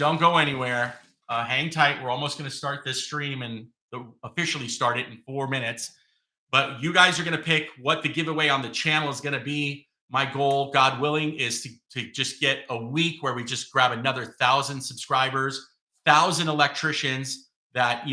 Don't go anywhere. Hang tight. We're almost going to start this stream and officially start it in 4 minutes. But you guys are going to pick what the giveaway on the channel is going to be. My goal, God willing, is to just get a week where we just grab another 1,000 subscribers, 1,000 electricians that,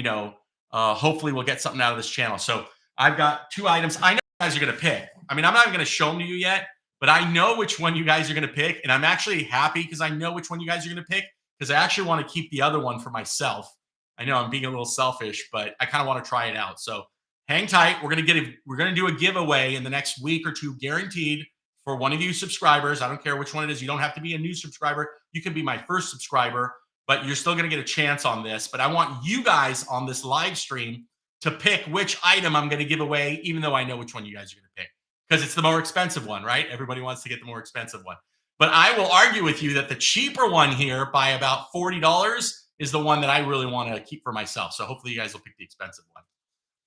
hopefully we'll get something out of this channel. So I've got 2 items. I know you guys are going to pick. I mean, I'm not even going to show them to you yet, but I know which one you guys are going to pick. And I'm actually happy because I know which one you guys are going to pick, because I actually want to keep the other one for myself. I know I'm being a little selfish, but I kind of want to try it out. So hang tight. We're going to do a giveaway in the next week or 2, guaranteed, for one of you subscribers. I don't care which one it is. You don't have to be a new subscriber. You can be my first subscriber, but you're still going to get a chance on this. But I want you guys on this live stream to pick which item I'm going to give away, even though I know which one you guys are going to pick, because it's the more expensive one, right? Everybody wants to get the more expensive one. But I will argue with you that the cheaper one here by about $40 is the one that I really want to keep for myself. So hopefully you guys will pick the expensive one.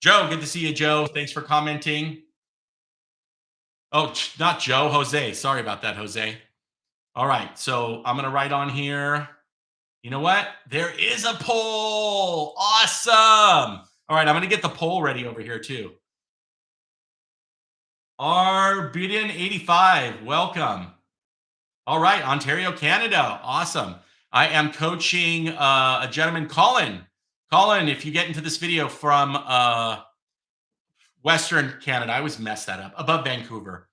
Joe, good to see you, Joe. Thanks for commenting. Oh, not Joe, Jose. Sorry about that, Jose. All right, so I'm going to write on here. You know what? There is a poll. Awesome. All right, I'm going to get the poll ready over here too. Arbidin85, welcome. All right, Ontario, Canada. Awesome. I am coaching a gentleman, Colin. Colin, if you get into this video from Western Canada, I always mess that up, above Vancouver.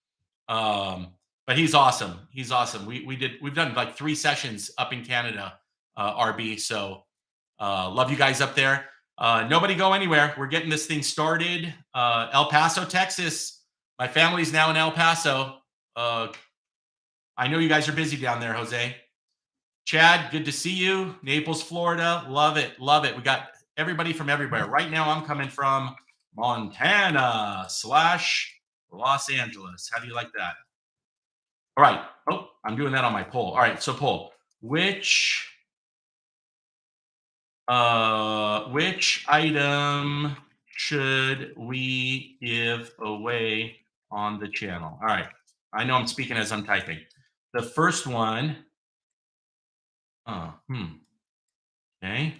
But he's awesome. He's awesome. We've done like 3 sessions up in Canada, RB. So love you guys up there. Nobody go anywhere. We're getting this thing started. El Paso, Texas. My family's now in El Paso. I know you guys are busy down there, Jose. Chad, good to see you. Naples, Florida. Love it. Love it. We got everybody from everywhere. Right now, I'm coming from Montana / Los Angeles. How do you like that? All right. Oh, I'm doing that on my poll. All right. So poll. Which item should we give away on the channel? All right. I know I'm speaking as I'm typing. The first one, okay,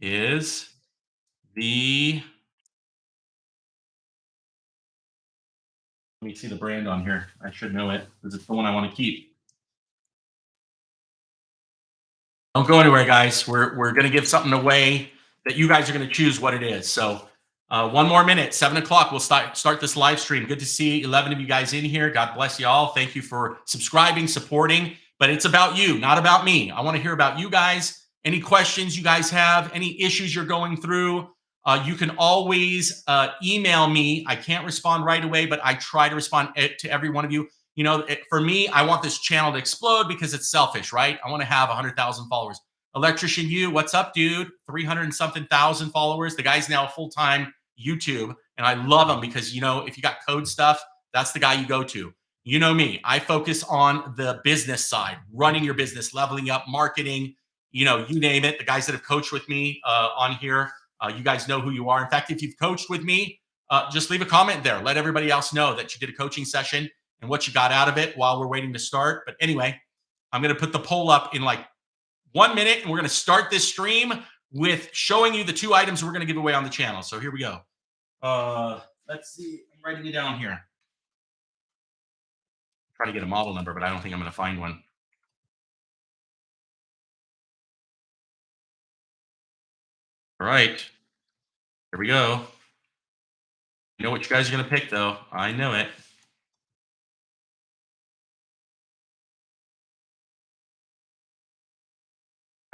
is the, let me see the brand on here. I should know it because it's the one I want to keep. Don't go anywhere, guys. We're going to give something away that you guys are going to choose what it is. So 1 more minute, 7 o'clock, we'll start this live stream. Good to see 11 of you guys in here. God bless you all. Thank you for subscribing, supporting. But it's about you, not about me. I want to hear about you guys. Any questions you guys have, any issues you're going through, you can always email me. I can't respond right away, but I try to respond to every one of you. You know, for me, I want this channel to explode because it's selfish, right? I want to have 100,000 followers. Electrician you, what's up, dude? 300 and something thousand followers. The guy's now full-time YouTube, and I love him because, you know, if you got code stuff, that's the guy you go to. You know me, I focus on the business side, running your business, leveling up, marketing, you know, you name it. The guys that have coached with me on here, you guys know who you are. In fact, if you've coached with me, just leave a comment there. Let everybody else know that you did a coaching session and what you got out of it while we're waiting to start. But anyway, I'm going to put the poll up in like 1 minute, and we're going to start this stream with showing you the 2 items we're going to give away on the channel. So here we go. Let's see. I'm writing it down here. Try to get a model number, but I don't think I'm going to find one. All right. Here we go. You know what you guys are going to pick, though. I know it.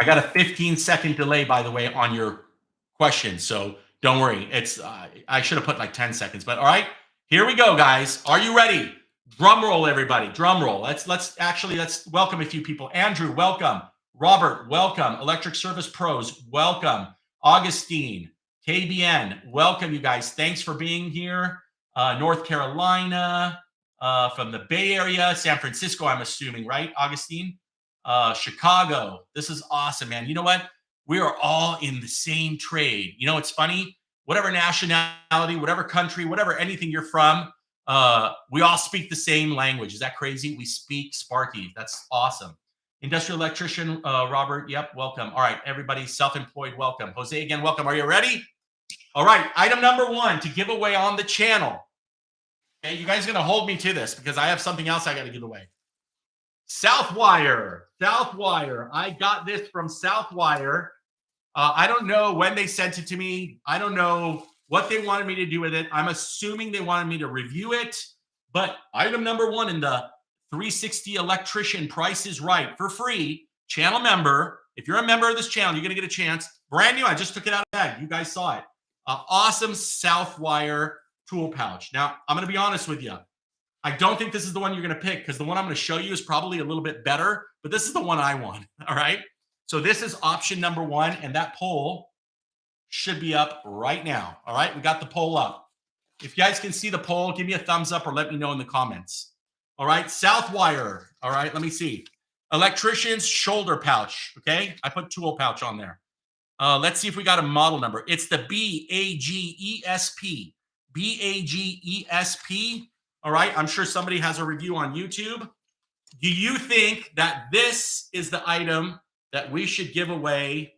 I got a 15-second delay, by the way, on your question. So don't worry. It's I should have put like 10 seconds, but all right. Here we go, guys. Are you ready? Drum roll, everybody. Drum roll. Let's welcome a few people. Andrew, welcome. Robert, welcome. Electric Service Pros, welcome. Augustine, KBN, welcome, you guys. Thanks for being here. North Carolina, from the Bay Area, San Francisco, I'm assuming, right, Augustine? Chicago. This is awesome, man. You know what? We are all in the same trade. You know, it's funny. Whatever nationality, whatever country, whatever anything you're from, we all speak the same language. Is that crazy? We speak Sparky. That's awesome. Industrial electrician, Robert. Yep, welcome. All right, everybody, self-employed, welcome. Jose, again, welcome. Are you ready? All right, item number 1 to give away on the channel. Okay, you guys are going to hold me to this because I have something else I got to give away. Southwire. Southwire. I got this from Southwire. I don't know when they sent it to me. I don't know what they wanted me to do with it. I'm assuming they wanted me to review it. But item number 1 in the 360 Electrician Price is Right for free. Channel member. If you're a member of this channel, you're going to get a chance. Brand new. I just took it out of the bag. You guys saw it. Awesome Southwire tool pouch. Now, I'm going to be honest with you. I don't think this is the one you're going to pick because the one I'm going to show you is probably a little bit better, but this is the one I want. All right. So this is option number 1, and that poll should be up right now. All right. We got the poll up. If you guys can see the poll, give me a thumbs up or let me know in the comments. All right. Southwire. All right. Let me see. Electrician's shoulder pouch. Okay. I put tool pouch on there. Let's see if we got a model number. It's the BAGESP. BAGESP. All right. I'm sure somebody has a review on YouTube. Do you think that this is the item that we should give away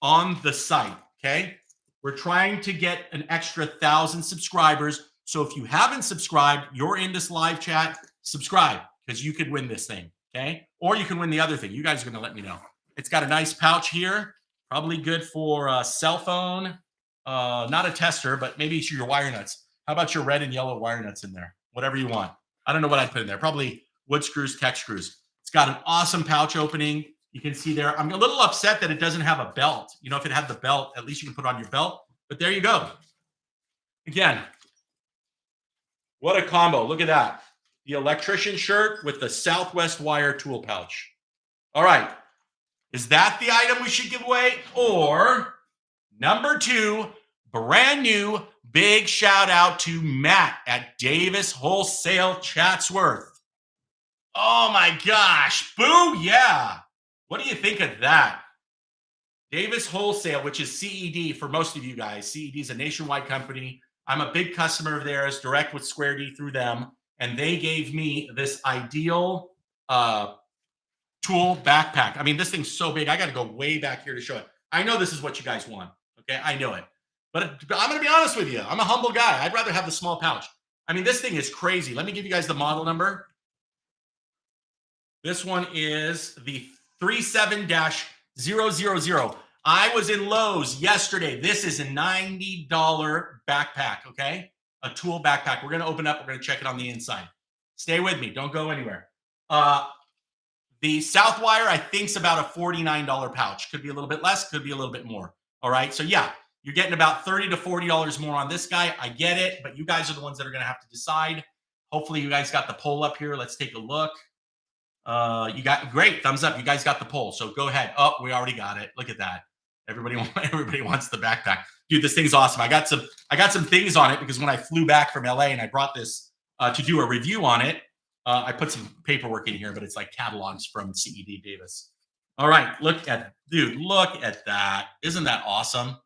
on the site? Okay. We're trying to get an extra 1,000 subscribers. So if you haven't subscribed, you're in this live chat, subscribe because you could win this thing. Okay. Or you can win the other thing. You guys are going to let me know. It's got a nice pouch here. Probably good for a cell phone. Not a tester, but maybe it's your wire nuts. How about your red and yellow wire nuts in there? Whatever you want. I don't know what I'd put in there. Probably wood screws, tech screws. It's got an awesome pouch opening. You can see there. I'm a little upset that it doesn't have a belt. You know, if it had the belt, at least you can put it on your belt. But there you go. Again, what a combo. Look at that. The electrician shirt with the Southwest Wire tool pouch. All right. Is that the item we should give away? Or number 2, brand new, big shout out to Matt at Davis Wholesale Chatsworth. Oh my gosh. Boo. Yeah. What do you think of that? Davis Wholesale, which is CED for most of you guys. CED is a nationwide company. I'm a big customer of theirs, direct with Square D through them. And they gave me this ideal tool backpack. I mean, this thing's so big. I got to go way back here to show it. I know this is what you guys want. Okay. I know it. But I'm going to be honest with you. I'm a humble guy. I'd rather have the small pouch. I mean, this thing is crazy. Let me give you guys the model number. This one is the 37-000. I was in Lowe's yesterday. This is a $90 backpack, okay? A tool backpack. We're going to open up. We're going to check it on the inside. Stay with me. Don't go anywhere. The Southwire, I think, is about a $49 pouch. Could be a little bit less. Could be a little bit more. All right? So, yeah, you're getting about $30 to $40 more on this guy. I get it, but you guys are the ones that are going to have to decide. Hopefully, you guys got the poll up here. Let's take a look. You got great thumbs up. You guys got the poll. So go ahead. Oh, we already got it. Look at that. Everybody wants the backpack. Dude, this thing's awesome. I got some things on it because when I flew back from LA and I brought this to do a review on it, I put some paperwork in here, but it's like catalogs from CED Davis. All right, look at that. Isn't that awesome?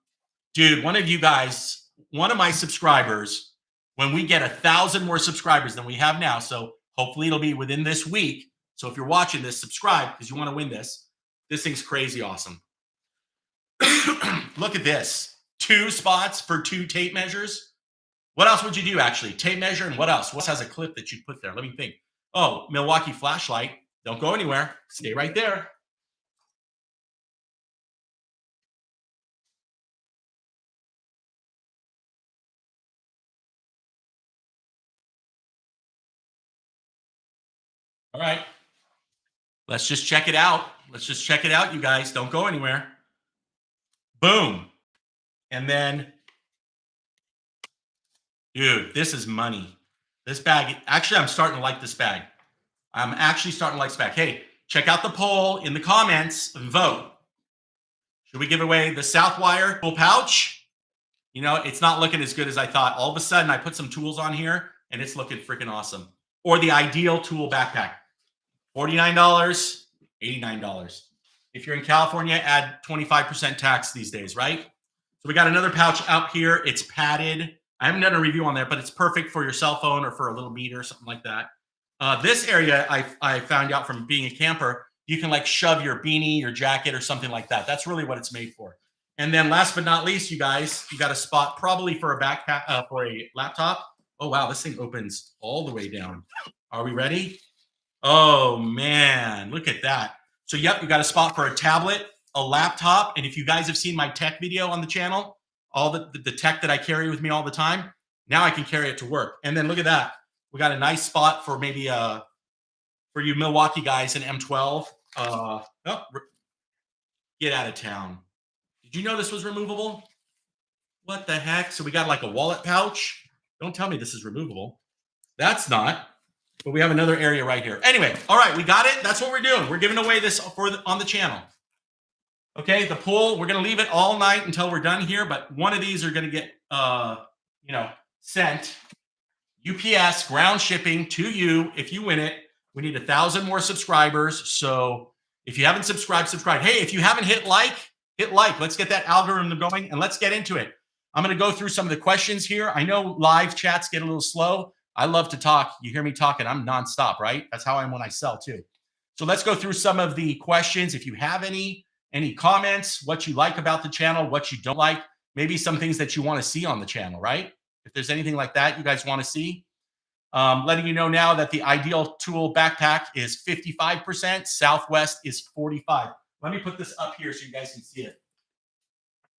Dude, one of you guys, one of my subscribers, when we get 1,000 more subscribers than we have now, so hopefully it'll be within this week. So if you're watching this, subscribe because you want to win this. This thing's crazy awesome. Look at this. 2 spots for 2 tape measures. What else would you do, actually? Tape measure and what else? What has a clip that you put there? Let me think. Oh, Milwaukee flashlight. Don't go anywhere. Stay right there. All right. Let's just check it out. Let's just check it out, you guys. Don't go anywhere. Boom. And then, dude, this is money. This bag, actually, I'm starting to like this bag. I'm actually starting to like this bag. Hey, check out the poll in the comments and vote. Should we give away the Southwire tool pouch? You know, it's not looking as good as I thought. All of a sudden, I put some tools on here, and it's looking freaking awesome. Or the ideal tool backpack. $49, $89. If you're in California, add 25% tax these days, right? So we got another pouch out here. It's padded. I haven't done a review on that, but it's perfect for your cell phone or for a little meter or something like that. This area, I found out from being a camper, you can like shove your beanie, your jacket, or something like that. That's really what it's made for. And then last but not least, you guys, you got a spot probably for a backpack, for a laptop. Oh, wow, this thing opens all the way down. Are we ready? Oh, man, look at that. So, yep, you got a spot for a tablet, a laptop. And if you guys have seen my tech video on the channel, all the tech that I carry with me all the time, now I can carry it to work. And then look at that. We got a nice spot for maybe for you Milwaukee guys in M12. Oh, get out of town. Did you know this was removable? What the heck? So we got like a wallet pouch. Don't tell me this is removable. That's not. But we have another area right here. Anyway, all right, we got it. That's what we're doing. We're giving away this on the channel. Okay, the pool, we're going to leave it all night until we're done here, but one of these are going to get, sent UPS ground shipping to you if you win it. We need 1,000 more subscribers. So if you haven't subscribed, subscribe. Hey, if you haven't hit like. Let's get that algorithm going and let's get into it. I'm going to go through some of the questions here. I know live chats get a little slow. I love to talk. You hear me talking, I'm nonstop, right? That's how I am when I sell too. So let's go through some of the questions. If you have any comments, what you like about the channel, what you don't like, maybe some things that you want to see on the channel, right? If there's anything like that you guys want to see. Letting you know now that the Ideal Tool backpack is 55%, Southwest is 45%. Let me put this up here so you guys can see it.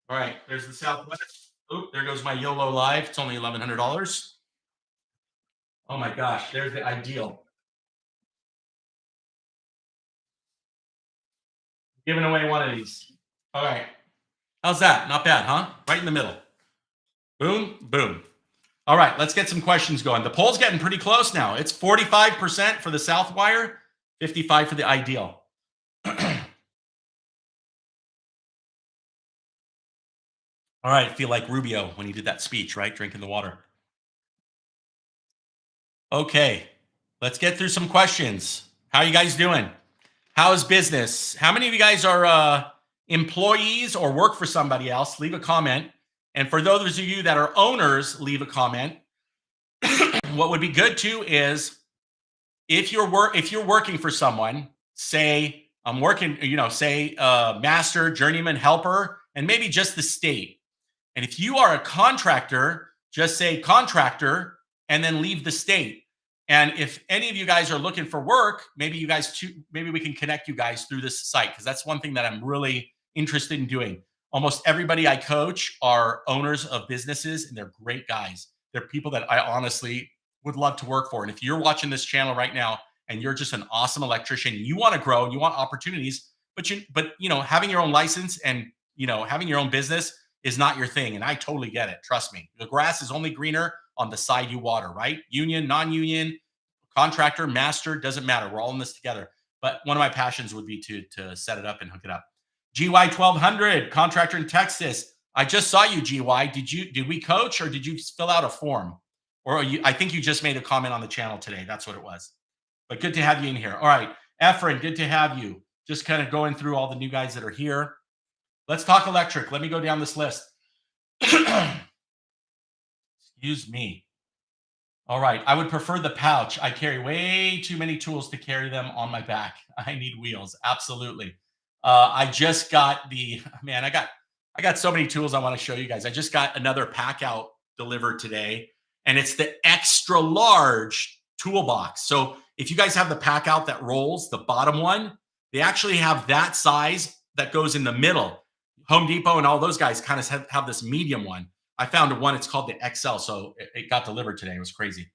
All right, there's the Southwest. Oh, there goes my YOLO Live. It's only $1,100. Oh my gosh, there's the Ideal. Giving away one of these. All right. How's that? Not bad, huh? Right in the middle. Boom, boom. All right, let's get some questions going. The poll's getting pretty close now. It's 45% for the Southwire, 55% for the Ideal. All right, I feel like Rubio when he did that speech, right? Drinking the water. Okay, let's get through some questions. How are you guys doing? How's business? How many of you guys are employees or work for somebody else? Leave a comment. And for those of you that are owners, leave a comment. What would be good too is if you're working for someone, say I'm working, say master, journeyman, helper, and maybe just the state. And if you are a contractor, just say contractor and then leave the state. And if any of you guys are looking for work, maybe we can connect you guys through this site, because that's one thing that I'm really interested in doing. Almost everybody I coach are owners of businesses, and they're great guys. They're people that I honestly would love to work for. And if you're watching this channel right now and you're just an awesome electrician, you want to grow and you want opportunities, but having your own license and having your own business is not your thing. And I totally get it. Trust me. The grass is only greener on the side you water, right? Union, non-union, contractor, master, doesn't matter. We're all in this together. But one of my passions would be to set it up and hook it up. GY 1200, contractor in Texas. I just saw you, GY. Did we coach or did you fill out a form? Or I think you just made a comment on the channel today. That's what it was. But good to have you in here. All right. Efren, good to have you. Just kind of going through all the new guys that are here. Let's talk electric. Let me go down this list. Excuse me. All right. I would prefer the pouch. I carry way too many tools to carry them on my back. I need wheels. Absolutely. I just got I got so many tools I want to show you guys. I just got another pack out delivered today, and it's the extra large toolbox. So if you guys have the pack out that rolls, the bottom one, they actually have that size that goes in the middle. Home Depot and all those guys kind of have this medium one. I found one, it's called the XL. So it got delivered today. It was crazy.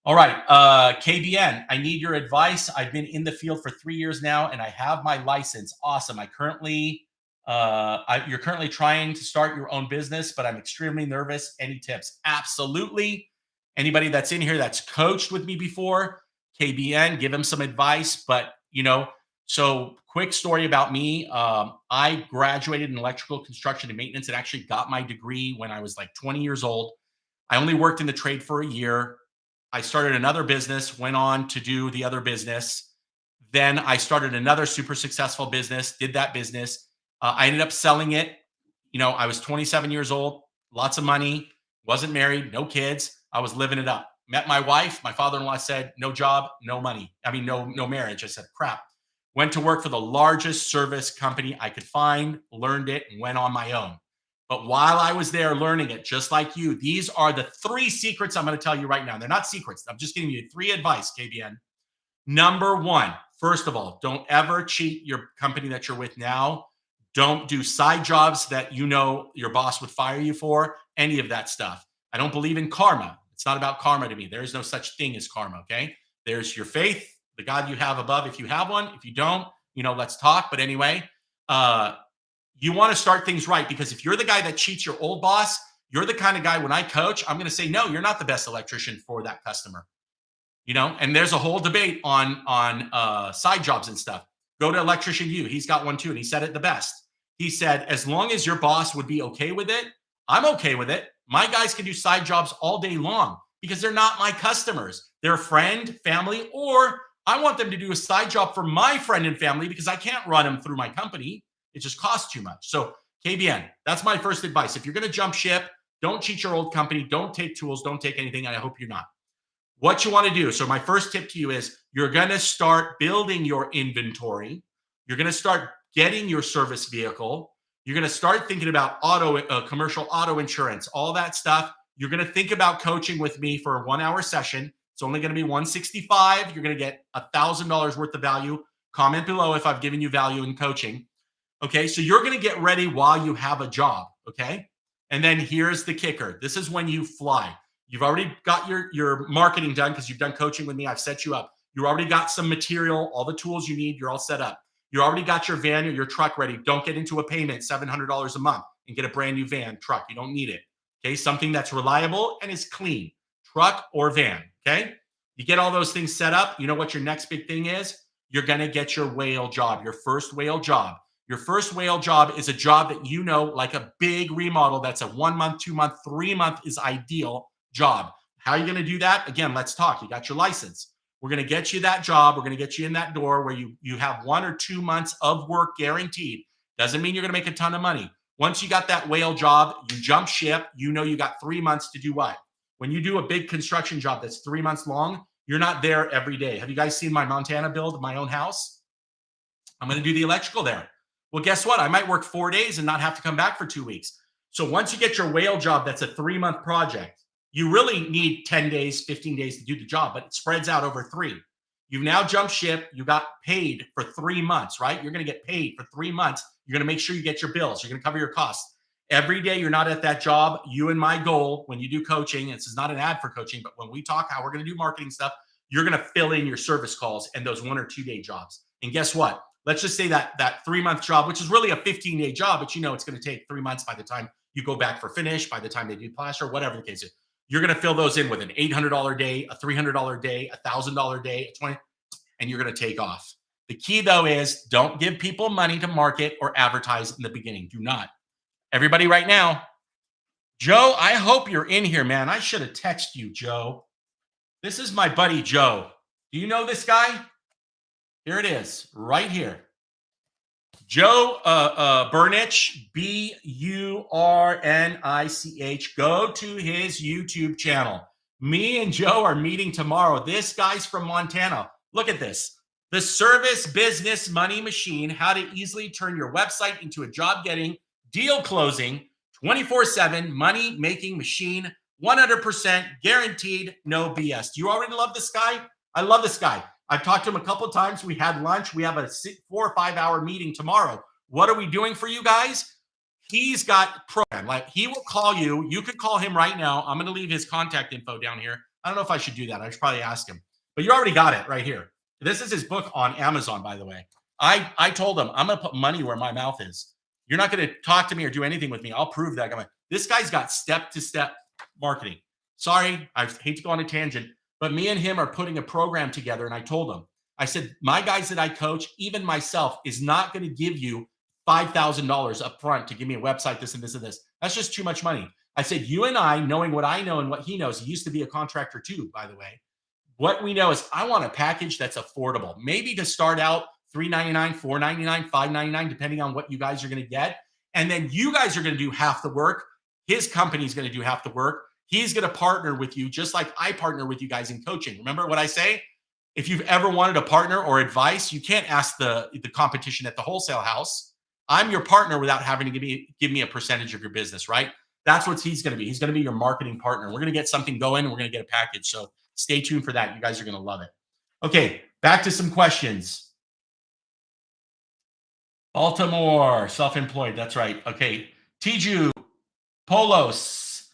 All right. KBN, I need your advice. I've been in the field for 3 years now and I have my license. Awesome. You're currently trying to start your own business, but I'm extremely nervous. Any tips? Absolutely. Anybody that's in here that's coached with me before, KBN, give him some advice. But, so quick story about me. I graduated in electrical construction and maintenance and actually got my degree when I was like 20 years old. I only worked in the trade for a year. I started another business, went on to do the other business. Then I started another super successful business, did that business. I ended up selling it. I was 27 years old, lots of money, wasn't married, no kids. I was living it up. Met my wife. My father-in-law said, no job, no money. No marriage. I said, crap. went to work for the largest service company I could find, learned it, and went on my own. But while I was there learning it, just like you, these are the 3 secrets I'm going to tell you right now. They're not secrets. I'm just giving you 3 advice, KBN. Number 1, first of all, don't ever cheat your company that you're with now. Don't do side jobs that you know your boss would fire you for, any of that stuff. I don't believe in karma. It's not about karma to me. There is no such thing as karma, okay? There's your faith, the God you have above if you have one. If you don't, let's talk. But anyway, you want to start things right, because if you're the guy that cheats your old boss, you're the kind of guy when I coach, I'm going to say, no, you're not the best electrician for that customer. And there's a whole debate on side jobs and stuff. Go to Electrician U. He's got one too, and he said it the best. He said, as long as your boss would be okay with it, I'm okay with it. My guys can do side jobs all day long because they're not my customers. They're a friend, family, or I want them to do a side job for my friend and family because I can't run them through my company. It just costs too much. So KBN, that's my first advice. If you're going to jump ship, don't cheat your old company. Don't take tools. Don't take anything. And I hope you're not. What you want to do. So my first tip to you is you're going to start building your inventory. You're going to start getting your service vehicle. You're going to start thinking about commercial auto insurance, all that stuff. You're going to think about coaching with me for a 1-hour session. It's only going to be $165. You're going to get $1,000 worth of value. Comment below if I've given you value in coaching. Okay, so you're going to get ready while you have a job. Okay, and then here's the kicker. This is when you fly. You've already got your marketing done because you've done coaching with me. I've set you up. You already got some material, all the tools you need. You're all set up. You already got your van or your truck ready. Don't get into a payment, $700 a month, and get a brand new van, truck. You don't need it. Okay, something that's reliable and is clean, truck or van. Okay, you get all those things set up. You know what your next big thing is? You're going to get your whale job, your first whale job. Your first whale job is a job that like a big remodel that's a 1 month, 2 month, 3 month is ideal job. How are you going to do that? Again, let's talk. You got your license. We're going to get you that job. We're going to get you in that door where you have 1 or 2 months of work guaranteed. Doesn't mean you're going to make a ton of money. Once you got that whale job, you jump ship. You got 3 months to do what? When you do a big construction job that's 3 months long, you're not there every day. Have you guys seen my Montana build, my own house? I'm going to do the electrical there. Well, guess what? I might work 4 days and not have to come back for 2 weeks. So once you get your whale job, that's a 3-month project. You really need 10 days, 15 days to do the job, but it spreads out over 3. You've now jumped ship. You got paid for 3 months, right? You're going to get paid for 3 months. You're going to make sure you get your bills. You're going to cover your costs. Every day you're not at that job, you and my goal when you do coaching, this is not an ad for coaching, but when we talk how we're going to do marketing stuff, you're going to fill in your service calls and those 1 or 2 day jobs. And guess what? Let's just say that 3-month job, which is really a 15-day job, but it's going to take 3 months by the time you go back for finish, by the time they do plaster, whatever the case is. You're going to fill those in with an $800 day, a $300 day, a $1,000 day, a $20, and you're going to take off. The key, though, is don't give people money to market or advertise in the beginning. Do not. Everybody right now, Joe, I hope you're in here, man. I should have texted you, Joe. This is my buddy, Joe. Do you know this guy? Here it is, right here. Joe Burnich, Burnich. Go to his YouTube channel. Me and Joe are meeting tomorrow. This guy's from Montana. Look at this. The Service Business Money Machine, how to easily turn your website into a job-getting, deal-closing, 24/7 money-making machine, 100% guaranteed, no BS. Do you already love this guy? I love this guy. I've talked to him a couple of times. We had lunch. We have a 4 or 5 hour meeting tomorrow. What are we doing for you guys? He's got program. Like he will call you. You could call him right now. I'm going to leave his contact info down here. I don't know if I should do that. I should probably ask him. But you already got it right here. This is his book on Amazon, by the way. I told him I'm going to put money where my mouth is. You're not going to talk to me or do anything with me. I'll prove that. This guy's got step-to-step marketing. Sorry, I hate to go on a tangent. But me and him are putting a program together. And I told him, I said, my guys that I coach, even myself, is not going to give you $5,000 up front to give me a website, this and this and this. That's just too much money. I said, you and I, knowing what I know and what he knows, he used to be a contractor too, by the way. What we know is I want a package that's affordable. Maybe to start out, $399, $499, $599, depending on what you guys are going to get. And then you guys are going to do half the work. His company's going to do half the work. He's going to partner with you just like I partner with you guys in coaching. Remember what I say? If you've ever wanted a partner or advice, you can't ask the competition at the wholesale house. I'm your partner without having to give me a percentage of your business, right? That's what he's going to be. He's going to be your marketing partner. We're going to get something going. We're going to get a package. So stay tuned for that. You guys are going to love it. Okay, back to some questions. Baltimore, self-employed. That's right. Okay, Tiju, Polos,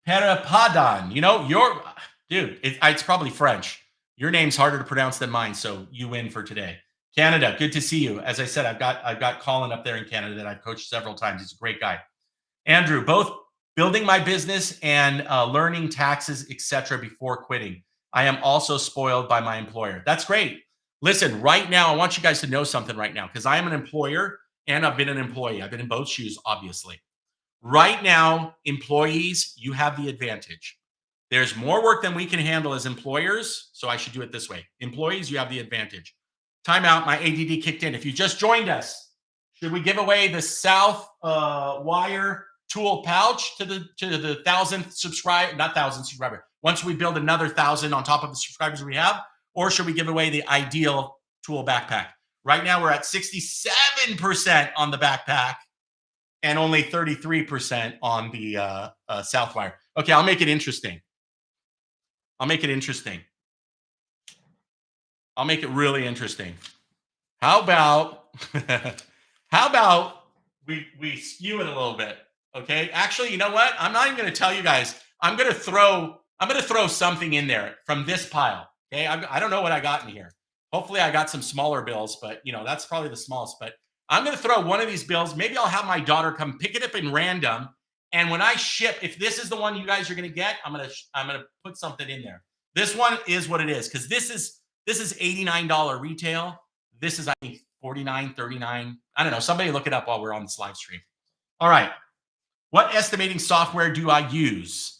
Peripadan. You know, dude, it's probably French. Your name's harder to pronounce than mine, so you win for today. Canada, good to see you. As I said, I've got Colin up there in Canada that I've coached several times. He's a great guy. Andrew, both building my business and learning taxes, etc. before quitting. I am also spoiled by my employer. That's great. Listen, right now, I want you guys to know something right now, because I am an employer and I've been an employee. I've been in both shoes, obviously. Right now, employees, you have the advantage. There's more work than we can handle as employers, so I should do it this way. Employees, you have the advantage. Time out, my ADD kicked in. If you just joined us, should we give away the South Wire tool pouch to the 1,000th subscriber? Not 1,000 subscriber. Once we build another 1,000 on top of the subscribers we have, or should we give away the ideal tool backpack? Right now, we're at 67% on the backpack and only 33% on the Southwire. Okay, I'll make it interesting. I'll make it interesting. I'll make it really interesting. How about we skew it a little bit? Okay. Actually, you know what? I'm not even going to tell you guys. I'm going to throw something in there from this pile. Okay. I don't know what I got in here. Hopefully I got some smaller bills, but that's probably the smallest. But I'm going to throw one of these bills. Maybe I'll have my daughter come pick it up in random. And when I ship, if this is the one you guys are going to get, I'm going to put something in there. This one is what it is, because this is $89 retail. This is, I think, $49, $39. I don't know. Somebody look it up while we're on this live stream. All right. What estimating software do I use?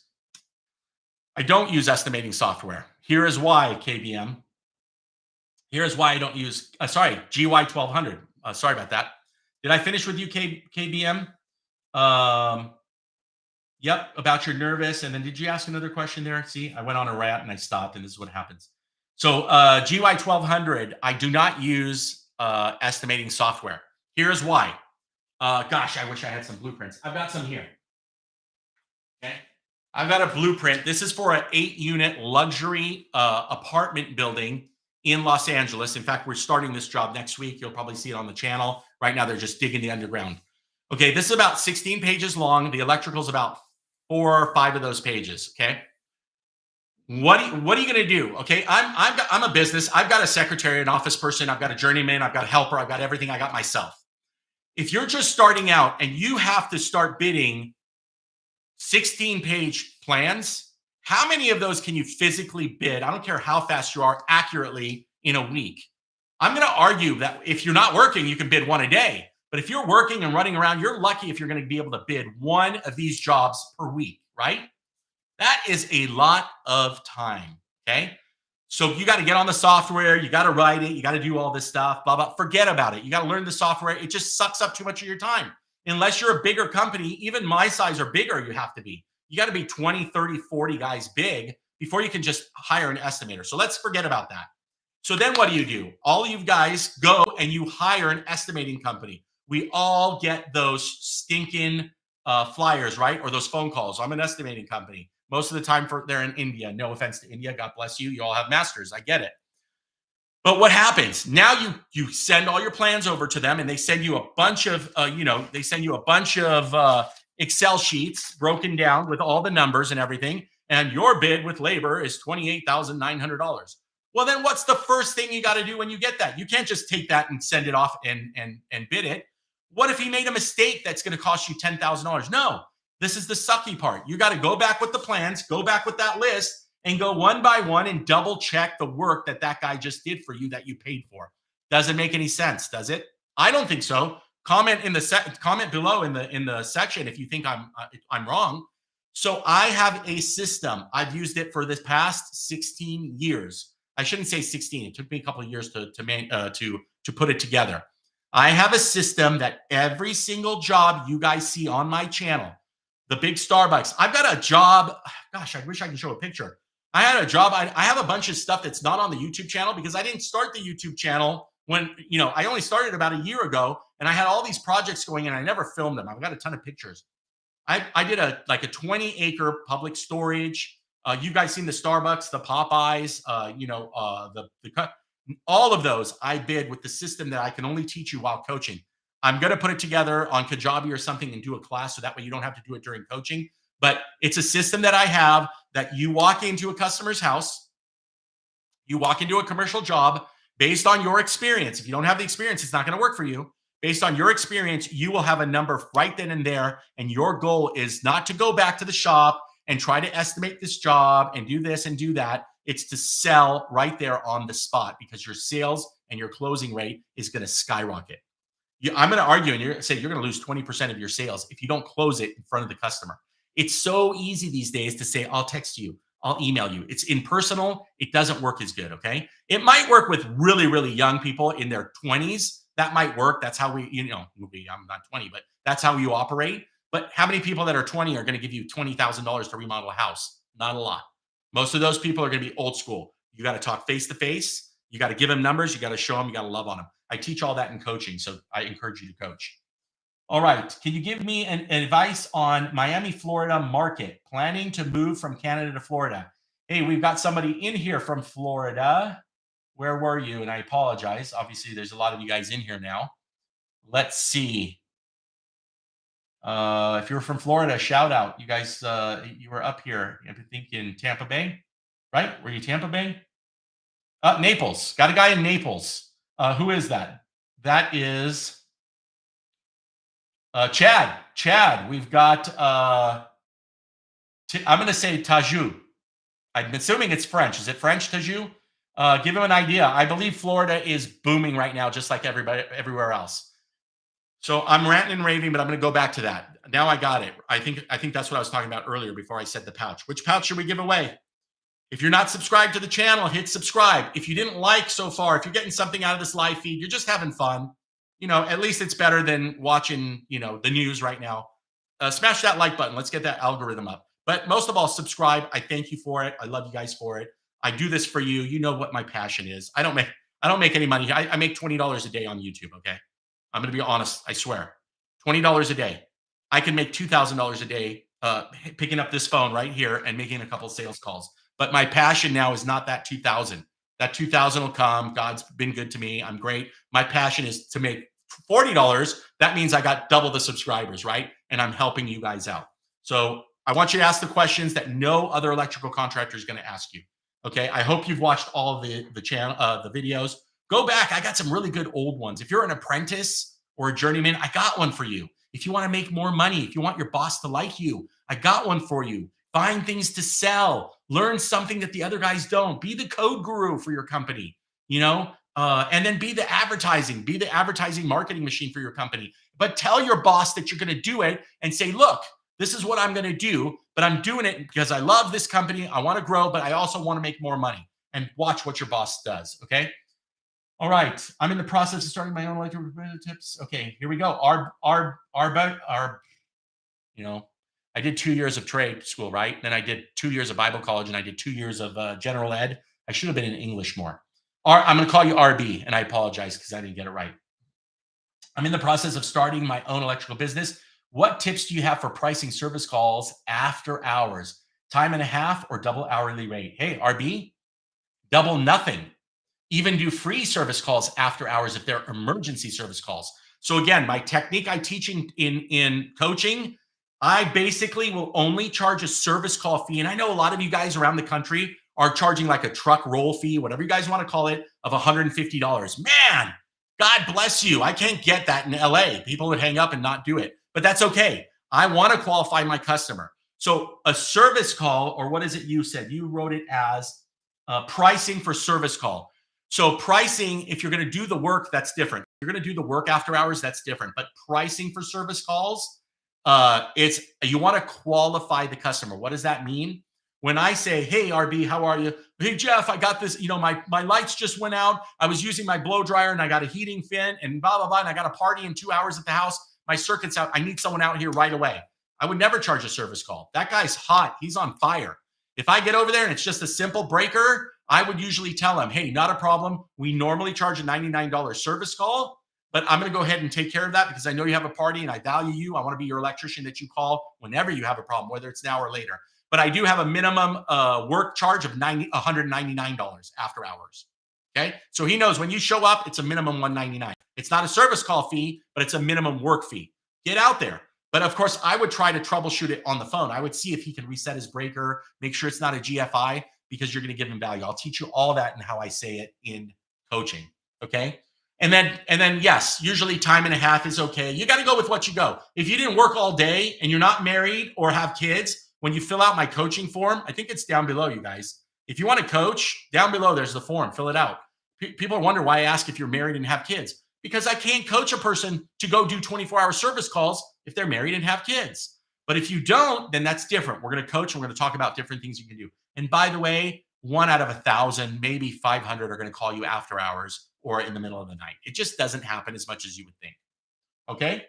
I don't use estimating software. Here is why, KBM. Here is why I don't use, GY1200. Sorry about that. Did I finish with you, KBM? Yep, about your nervous. And then did you ask another question there? See, I went on a rant and I stopped, and this is what happens. So GY1200, I do not use estimating software. Here's why. Gosh, I wish I had some blueprints. I've got some here. Okay. I've got a blueprint. This is for an 8-unit luxury apartment building in Los Angeles. In fact, we're starting this job next week. You'll probably see it on the channel. Right now, they're just digging the underground. Okay, this is about 16 pages long. The electrical is about 4 or 5 of those pages. Okay. What are you going to do? Okay, I'm a business. I've got a secretary, an office person. I've got a journeyman. I've got a helper. I've got everything. I got myself. If you're just starting out and you have to start bidding 16-page plans, how many of those can you physically bid? I don't care how fast you are, accurately in a week. I'm going to argue that if you're not working, you can bid 1 a day. But if you're working and running around, you're lucky if you're going to be able to bid 1 of these jobs per week, right? That is a lot of time, okay? So you got to get on the software. You got to write it. You got to do all this stuff, blah, blah. Forget about it. You got to learn the software. It just sucks up too much of your time. Unless you're a bigger company, even my size or bigger, you have to be. You got to be 20, 30, 40 guys big before you can just hire an estimator. So let's forget about that. So then what do? All you guys go and you hire an estimating company. We all get those stinking flyers, right? Or those phone calls. I'm an estimating company. Most of the time they're in India. No offense to India. God bless you. You all have masters. I get it. But what happens? Now you send all your plans over to them and they send you a bunch of, Excel sheets broken down with all the numbers and everything. And your bid with labor is $28,900. Well, then what's the first thing you got to do when you get that? You can't just take that and send it off and bid it. What if he made a mistake that's going to cost you $10,000? No, this is the sucky part. You got to go back with the plans, go back with that list, and go one by one and double check the work that guy just did for you that you paid for. Doesn't make any sense, does it? I don't think so. Comment below in the section if you think I'm wrong. So I have a system. I've used it for the past 16 years. I shouldn't say 16. It took me a couple of years to put it together. I have a system that every single job you guys see on my channel, the big Starbucks, I've got a job. Gosh, I wish I could show a picture. I had a job. I have a bunch of stuff that's not on the YouTube channel because I didn't start the YouTube channel when, I only started about a year ago, and I had all these projects going and I never filmed them. I've got a ton of pictures. I did a 20-acre public storage. You guys seen the Starbucks, the Popeyes, all of those I bid with the system that I can only teach you while coaching. I'm going to put it together on Kajabi or something and do a class so that way you don't have to do it during coaching. But it's a system that I have that you walk into a customer's house, you walk into a commercial job based on your experience. If you don't have the experience, it's not going to work for you. Based on your experience, you will have a number right then and there. And your goal is not to go back to the shop and try to estimate this job and do this and do that. It's to sell right there on the spot because your sales and your closing rate is going to skyrocket. I'm going to argue and you're going to lose 20% of your sales if you don't close it in front of the customer. It's so easy these days to say, I'll text you, I'll email you. It's impersonal. It doesn't work as good, okay? It might work with really, really young people in their 20s. That might work. That's how I'm not 20, but that's how you operate. But how many people that are 20 are going to give you $20,000 to remodel a house? Not a lot. Most of those people are going to be old school. You got to talk face to face. You got to give them numbers. You got to show them. You got to love on them. I teach all that in coaching, so I encourage you to coach. All right. Can you give me an advice on Miami, Florida market? Planning to move from Canada to Florida. Hey, we've got somebody in here from Florida. Where were you? And I apologize. Obviously, there's a lot of you guys in here now. Let's see. If you're from Florida, shout out. You guys, you were up here, I think in Tampa Bay, right? Were you Tampa Bay? Naples. Got a guy in Naples. Who is that? That is Chad. Chad. We've got, I'm going to say Taju. I'm assuming it's French. Is it French, Taju? Give him an idea. I believe Florida is booming right now, just like everywhere else. So I'm ranting and raving, but I'm going to go back to that. Now I got it. I think that's what I was talking about earlier before I said the pouch. Which pouch should we give away? If you're not subscribed to the channel, hit subscribe. If you didn't like so far, if you're getting something out of this live feed, you're just having fun. At least it's better than watching, the news right now. Smash that like button. Let's get that algorithm up. But most of all, subscribe. I thank you for it. I love you guys for it. I do this for you. You know what my passion is. I don't make any money. I make $20 a day on YouTube. Okay. I'm going to be honest. I swear. $20 a day. I can make $2,000 a day picking up this phone right here and making a couple of sales calls. But my passion now is not that 2,000. That 2,000 will come. God's been good to me. I'm great. My passion is to make $40. That means I got double the subscribers, right? And I'm helping you guys out. So I want you to ask the questions that no other electrical contractor is going to ask you. Okay. I hope you've watched all the channel, the videos. Go back. I got some really good old ones. If you're an apprentice or a journeyman, I got one for you. If you want to make more money, if you want your boss to like you, I got one for you. Find things to sell. Learn something that the other guys don't. Be the code guru for your company, and then be the advertising marketing machine for your company. But tell your boss that you're going to do it and say, look, this is what I'm going to do, but I'm doing it because I love this company. I want to grow, but I also want to make more money. And watch what your boss does. Okay. All right. I'm in the process of starting my own electrical tips. Okay, here we go. I did 2 years of trade school, right? Then I did 2 years of Bible college, and I did 2 years of general ed. I should have been in English more. I'm going to call you RB, and I apologize because I didn't get it right. I'm in the process of starting my own electrical business. What tips do you have for pricing service calls after hours? Time and a half or double hourly rate? Hey, RB, double nothing. Even do free service calls after hours if they're emergency service calls. So again, my technique I teach in coaching, I basically will only charge a service call fee. And I know a lot of you guys around the country are charging like a truck roll fee, whatever you guys want to call it, of $150. Man, God bless you. I can't get that in LA. People would hang up and not do it, but that's okay. I want to qualify my customer. So a service call, or what is it you said? You wrote it as pricing for service call. So pricing, if you're going to do the work, that's different. If you're going to do the work after hours, that's different. But pricing for service calls, you want to qualify the customer. What does that mean? When I say, hey, RB, how are you? Hey, Jeff, I got this, my lights just went out. I was using my blow dryer and I got a heating fin and blah, blah, blah. And I got a party in 2 hours at the house. My circuit's out. I need someone out here right away. I would never charge a service call. That guy's hot. He's on fire. If I get over there and it's just a simple breaker, I would usually tell them, hey, not a problem. We normally charge a $99 service call, but I'm going to go ahead and take care of that because I know you have a party and I value you. I want to be your electrician that you call whenever you have a problem, whether it's now or later. But I do have a minimum work charge of $199 after hours. Okay. So he knows when you show up, it's a minimum $199. It's not a service call fee, but it's a minimum work fee. Get out there. But of course, I would try to troubleshoot it on the phone. I would see if he can reset his breaker, make sure it's not a GFI, because you're going to give him value. I'll teach you all that and how I say it in coaching. Okay. And then yes, usually time and a half is okay. You got to go with what you go. If you didn't work all day and you're not married or have kids, when you fill out my coaching form, I think it's down below, you guys. If you want to coach, down below, there's the form. Fill it out. People wonder why I ask if you're married and have kids, because I can't coach a person to go do 24-hour service calls if they're married and have kids. But if you don't, then that's different. We're going to coach and we're going to talk about different things you can do. And by the way, 1 out of 1,000, maybe 500 are going to call you after hours or in the middle of the night. It just doesn't happen as much as you would think. Okay.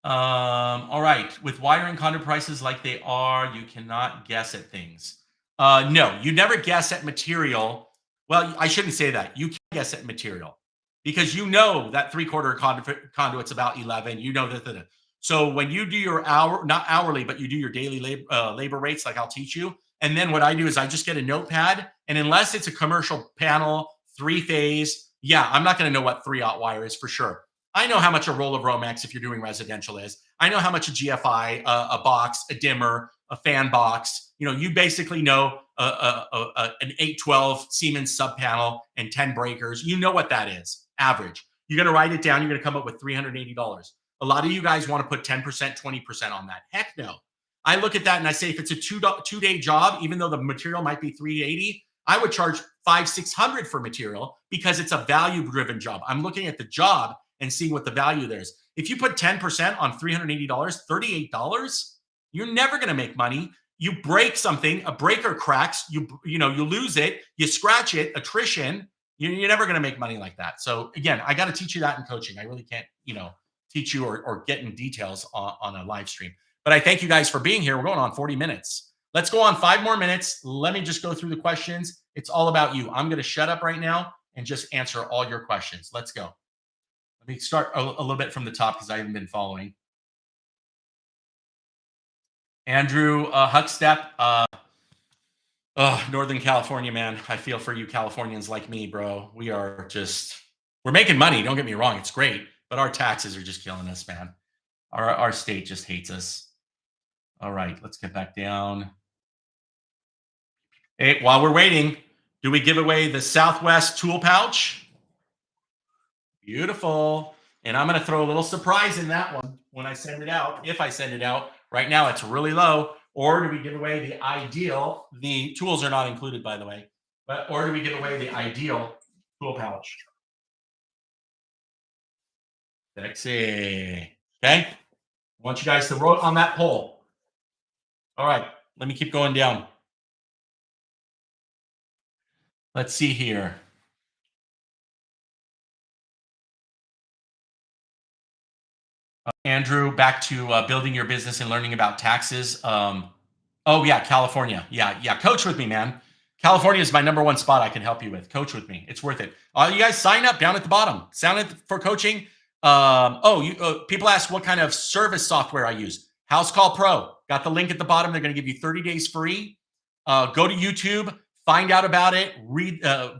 All right. With wiring condo prices like they are, you cannot guess at things. No, you never guess at material. Well, I shouldn't say that. You can guess at material because you know that 3/4 conduit's about 11. You know that. So when you do your not hourly, but you do your daily labor rates, like I'll teach you. And then what I do is I just get a notepad. And unless it's a commercial panel, 3-phase, yeah, I'm not going to know what 3/0 wire is for sure. I know how much a roll of Romex, if you're doing residential, is. I know how much a GFI, a box, a dimmer, a fan box. You basically know an 812 Siemens sub panel and 10 breakers. You know what that is, average. You're going to write it down. You're going to come up with $380. A lot of you guys want to put 10%, 20% on that. Heck no. I look at that and I say, if it's a two-day job, even though the material might be $380, I would charge $500-600 for material because it's a value-driven job. I'm looking at the job and seeing what the value there is. If you put 10% on $380, $38, you're never going to make money. You break something, a breaker cracks, you lose it, you scratch it, attrition, you're never going to make money like that. So again, I got to teach you that in coaching. I really can't, teach you or get in details on a live stream. But I thank you guys for being here. We're going on 40 minutes. Let's go on 5 more minutes. Let me just go through the questions. It's all about you. I'm going to shut up right now and just answer all your questions. Let's go. Let me start a little bit from the top because I haven't been following. Andrew Huckstep, Northern California, man. I feel for you Californians like me, bro. We're making money. Don't get me wrong. It's great. But our taxes are just killing us, man. Our state just hates us. All right, let's get back down. Hey, while we're waiting, do we give away the Southwest tool pouch? Beautiful. And I'm going to throw a little surprise in that one when I send it out. If I send it out, right now it's really low. Or do we give away the ideal? The tools are not included, by the way. Or do we give away the ideal tool pouch? Sexy. Okay. I want you guys to vote on that poll. All right. Let me keep going down. Let's see here. Andrew, back to building your business and learning about taxes. Oh, yeah, California. Yeah. Coach with me, man. California is my #1 spot I can help you with. Coach with me. It's worth it. You guys sign up down at the bottom. Sign up for coaching. People ask what kind of service software I use. House Call Pro. Got the link at the bottom. They're going to give you 30 days free. Go to YouTube, find out about it,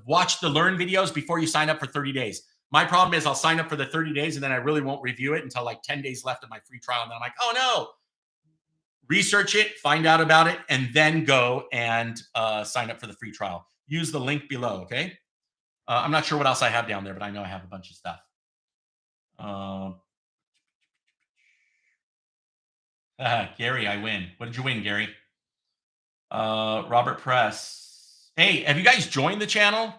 watch the learn videos before you sign up for 30 days. My problem is I'll sign up for the 30 days and then I really won't review it until like 10 days left of my free trial. And then I'm like, oh no. Research it, find out about it, and then go and sign up for the free trial. Use the link below, okay? I'm not sure what else I have down there, but I know I have a bunch of stuff. Gary, I win. What did you win, Gary? Robert Press. Hey, have you guys joined the channel?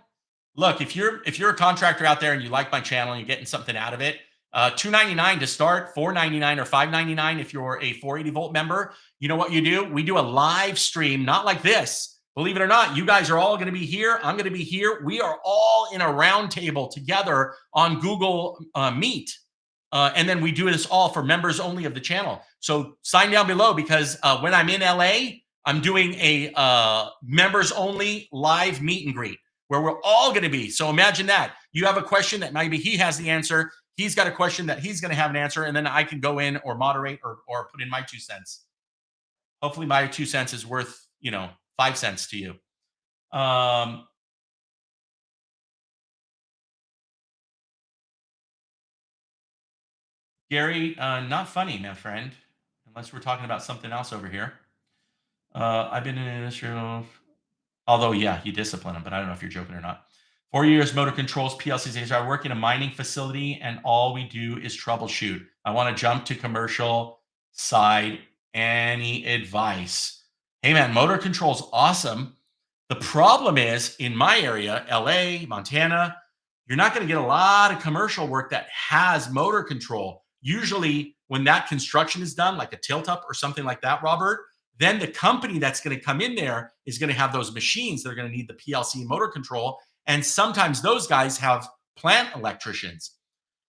Look, if you're a contractor out there and you like my channel and you're getting something out of it, $299 to start, $499 or $599 if you're a 480 volt member. You know what you do? We do a live stream, not like this. Believe it or not, you guys are all going to be here. I'm going to be here. We are all in a round table together on Google Meet. And then we do this all for members only of the channel. So sign down below because when I'm in LA, I'm doing a members only live meet and greet where we're all going to be. So imagine that. You have a question that maybe he has the answer. He's got a question that he's going to have an answer. And then I can go in or moderate or put in my 2 cents. Hopefully my 2 cents is worth, 5 cents to you. Gary, not funny, my friend, unless we're talking about something else over here. I've been in the industry, although, yeah, you discipline them, but I don't know if you're joking or not. 4 years, motor controls, PLCs. I work in a mining facility, and all we do is troubleshoot. I want to jump to commercial side. Any advice? Hey, man, motor controls, awesome. The problem is in my area, LA, Montana, you're not going to get a lot of commercial work that has motor control. Usually, when that construction is done, like a tilt up or something like that, Robert, then the company that's going to come in there is going to have those machines that are going to need the PLC motor control. And sometimes those guys have plant electricians.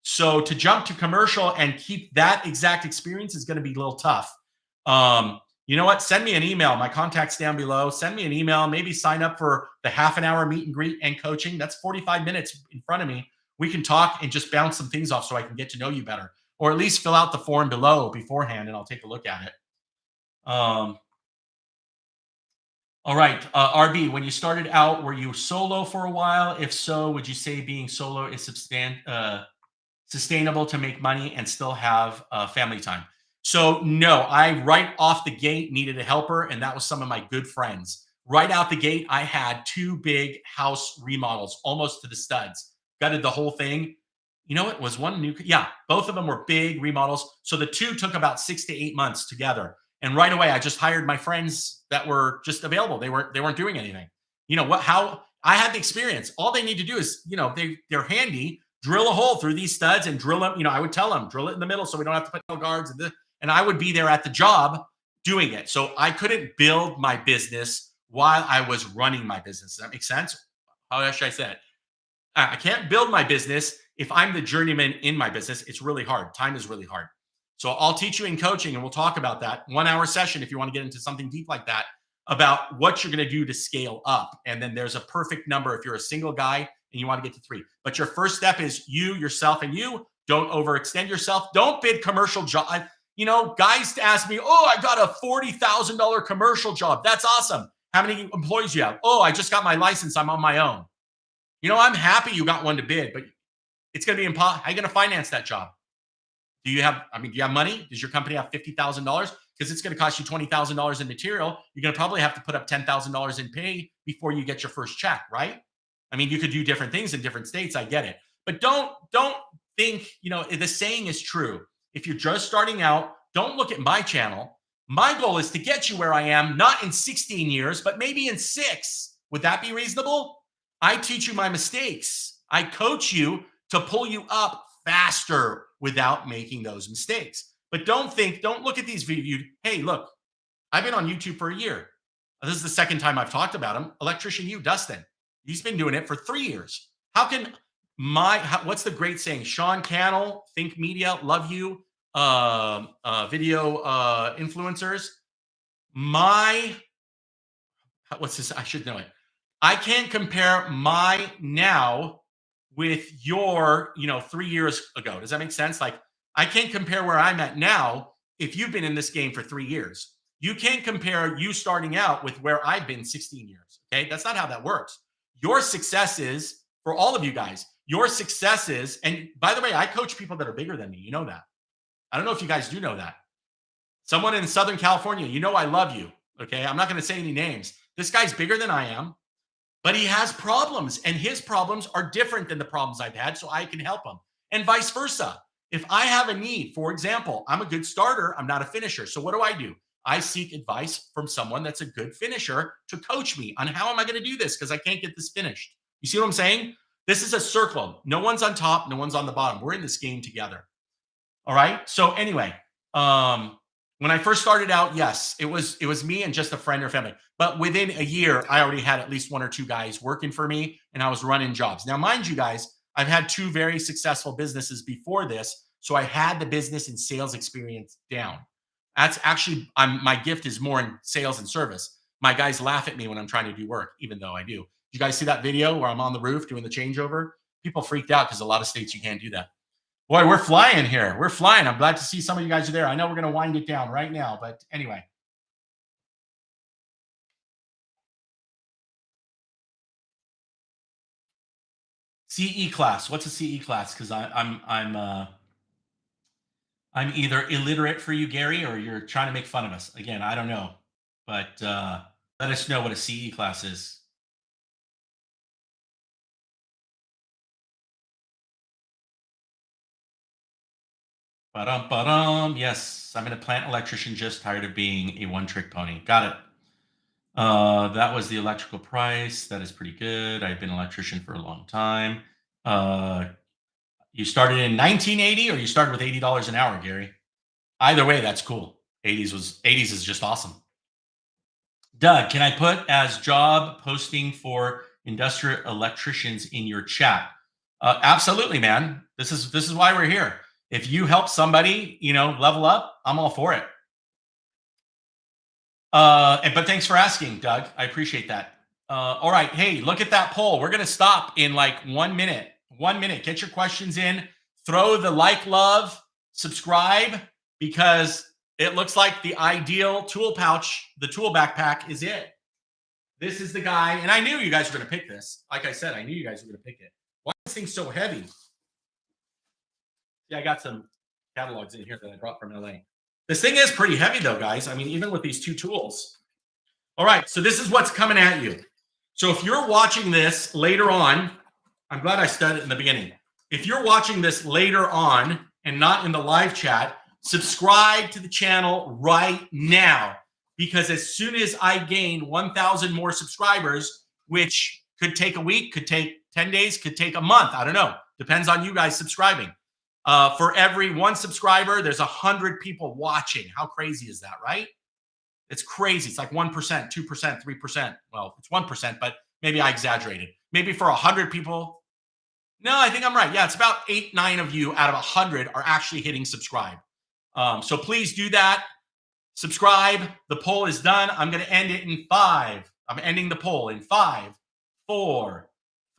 So to jump to commercial and keep that exact experience is going to be a little tough. You know what? Send me an email. My contact's down below. Send me an email. Maybe sign up for the half-an-hour meet and greet and coaching. That's 45 minutes in front of me. We can talk and just bounce some things off so I can get to know you better. Or at least fill out the form below beforehand, and I'll take a look at it. All right, RB, when you started out, were you solo for a while? If so, would you say being solo is sustainable to make money and still have family time? So no, I right off the gate needed a helper, and that was some of my good friends. Right out the gate, I had 2 big house remodels, almost to the studs. Gutted the whole thing. You know, it was one new, yeah, both of them were big remodels. So the 2 took about 6 to 8 months together. And right away, I just hired my friends that were just available. They weren't doing anything. You know what? How I had the experience. All they need to do is, they're handy. Drill a hole through these studs and drill them. I would tell them drill it in the middle so we don't have to put no guards. And I would be there at the job doing it. So I couldn't build my business while I was running my business. Does that make sense? How should I say it? I can't build my business if I'm the journeyman in my business. It's really hard. Time is really hard. So I'll teach you in coaching, and we'll talk about that 1-hour session if you want to get into something deep like that about what you're going to do to scale up. And then there's a perfect number if you're a single guy and you want to get to 3. But your first step is you, yourself, and you. Don't overextend yourself. Don't bid commercial job. Guys ask me, oh, I got a $40,000 commercial job. That's awesome. How many employees do you have? Oh, I just got my license. I'm on my own. I'm happy you got one to bid, but it's going to be impossible. How are you going to finance that job? Do you have money? Does your company have $50,000? Because it's going to cost you $20,000 in material. You're going to probably have to put up $10,000 in pay before you get your first check, right? You could do different things in different states. I get it. But don't think, the saying is true. If you're just starting out, don't look at my channel. My goal is to get you where I am, not in 16 years, but maybe in 6. Would that be reasonable? I teach you my mistakes. I coach you to pull you up faster without making those mistakes. But don't look at these videos. Hey, look, I've been on YouTube for a year. This is the second time I've talked about him. Electrician Dustin. He's been doing it for 3 years. What's the great saying? Sean Cannell, Think Media, love you, video influencers. What's this? I should know it. I can't compare my now with your, 3 years ago. Does that make sense? Like, I can't compare where I'm at now if you've been in this game for 3 years. You can't compare you starting out with where I've been 16 years. Okay. That's not how that works. Your successes, for all of you guys, your successes, and by the way, I coach people that are bigger than me. You know that. I don't know if you guys do know that. Someone in Southern California, I love you. Okay. I'm not going to say any names. This guy's bigger than I am, but he has problems, and his problems are different than the problems I've had, so I can help him, and vice versa. If I have a need, for example, I'm a good starter, I'm not a finisher. So what do? I seek advice from someone that's a good finisher to coach me on how am I going to do this because I can't get this finished. You see what I'm saying? This is a circle. No one's on top, no one's on the bottom. We're in this game together. All right. So anyway, when I first started out, yes, it was me and just a friend or family. But within a year, I already had at least 1 or 2 guys working for me, and I was running jobs. Now, mind you guys, I've had 2 very successful businesses before this, So I had the business and sales experience down. That's actually, my gift is more in sales and service. My guys laugh at me when I'm trying to do work, even though I do. Did you guys see that video where I'm on the roof doing the changeover? People freaked out because a lot of states you can't do that. Boy, we're flying here. We're flying. I'm glad to see some of you guys are there. I know we're going to wind it down right now, but anyway. CE class. What's a CE class? Because I'm either illiterate for you, Gary, or you're trying to make fun of us. Again, I don't know, but let us know what a CE class is. Ba-dum. Yes, I'm in a plant electrician, just tired of being a one-trick pony. Got it. That was the electrical price. That is pretty good. I've been an electrician for a long time. You started in 1980 or you started with $80 an hour, Gary? Either way, that's cool. 80s is just awesome. Doug, can I put as job posting for industrial electricians in your chat? Absolutely, man. This is why we're here. If you help somebody, level up, I'm all for it. But thanks for asking, Doug. I appreciate that. All right. Hey, look at that poll. We're going to stop in like 1 minute. 1 minute. Get your questions in. Throw the like, love, subscribe, because it looks like the ideal tool pouch, the tool backpack is it. This is the guy. And I knew you guys were going to pick this. Like I said, I knew you guys were going to pick it. Why is this thing so heavy? Yeah, I got some catalogs in here that I brought from LA. This thing is pretty heavy though, guys. I mean, even with these two tools. All right, so this is what's coming at you. So if you're watching this later on, I'm glad I said it in the beginning. If you're watching this later on and not in the live chat, subscribe to the channel right now, because as soon as I gain 1,000 more subscribers, which could take a week, could take 10 days, could take a month, I don't know. Depends on you guys subscribing. For every one subscriber, there's 100 people watching. How crazy is that, right? It's crazy. It's like 1%, 2%, 3%. Well, it's 1%, but maybe I exaggerated. Maybe for 100 people. No, I think I'm right. Yeah, it's about 8, 9 of you out of 100 are actually hitting subscribe. So please do that. Subscribe. The poll is done. I'm going to end it in 5. I'm ending the poll in 5, 4,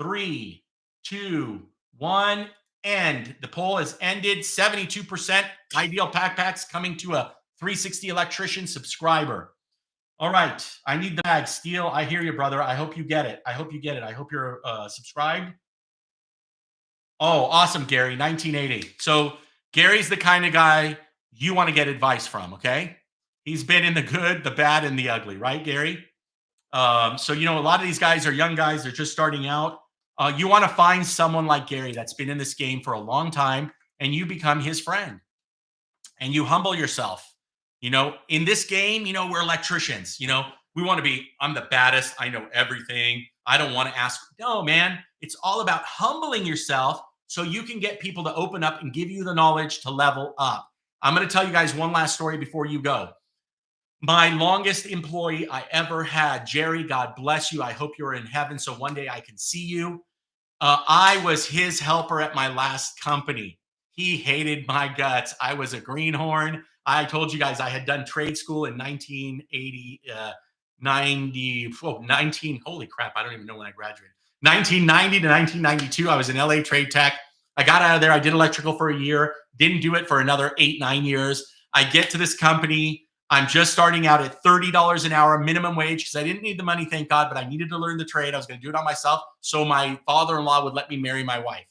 3, 2, 1. End. The poll has ended. 72% ideal backpacks coming to a 360 electrician subscriber. All right. I need the bag. Steele, I hear you, brother. I hope you get it. I hope you get it. I hope you're subscribed. Oh, awesome, Gary. 1980. So Gary's the kind of guy you want to get advice from, okay? He's been in the good, the bad, and the ugly, right, Gary? So, a lot of these guys are young guys. They're just starting out. You want to find someone like Gary that's been in this game for a long time, and you become his friend. And you humble yourself. In this game, we're electricians. We want to be, I'm the baddest. I know everything. I don't want to ask. No, man. It's all about humbling yourself so you can get people to open up and give you the knowledge to level up. I'm going to tell you guys one last story before you go. My longest employee I ever had, Jerry, God bless you. I hope you're in heaven so one day I can see you. I was his helper at my last company. He hated my guts. I was a greenhorn. I told you guys I had done trade school in 1980, 19, holy crap, I don't even know when I graduated. 1990 to 1992, I was in LA trade tech. I got out of there. I did electrical for a year, didn't do it for another 8, 9 years. I get to this company. I'm just starting out at $30 an hour minimum wage because I didn't need the money, thank God, but I needed to learn the trade. I was going to do it on myself so my father-in-law would let me marry my wife.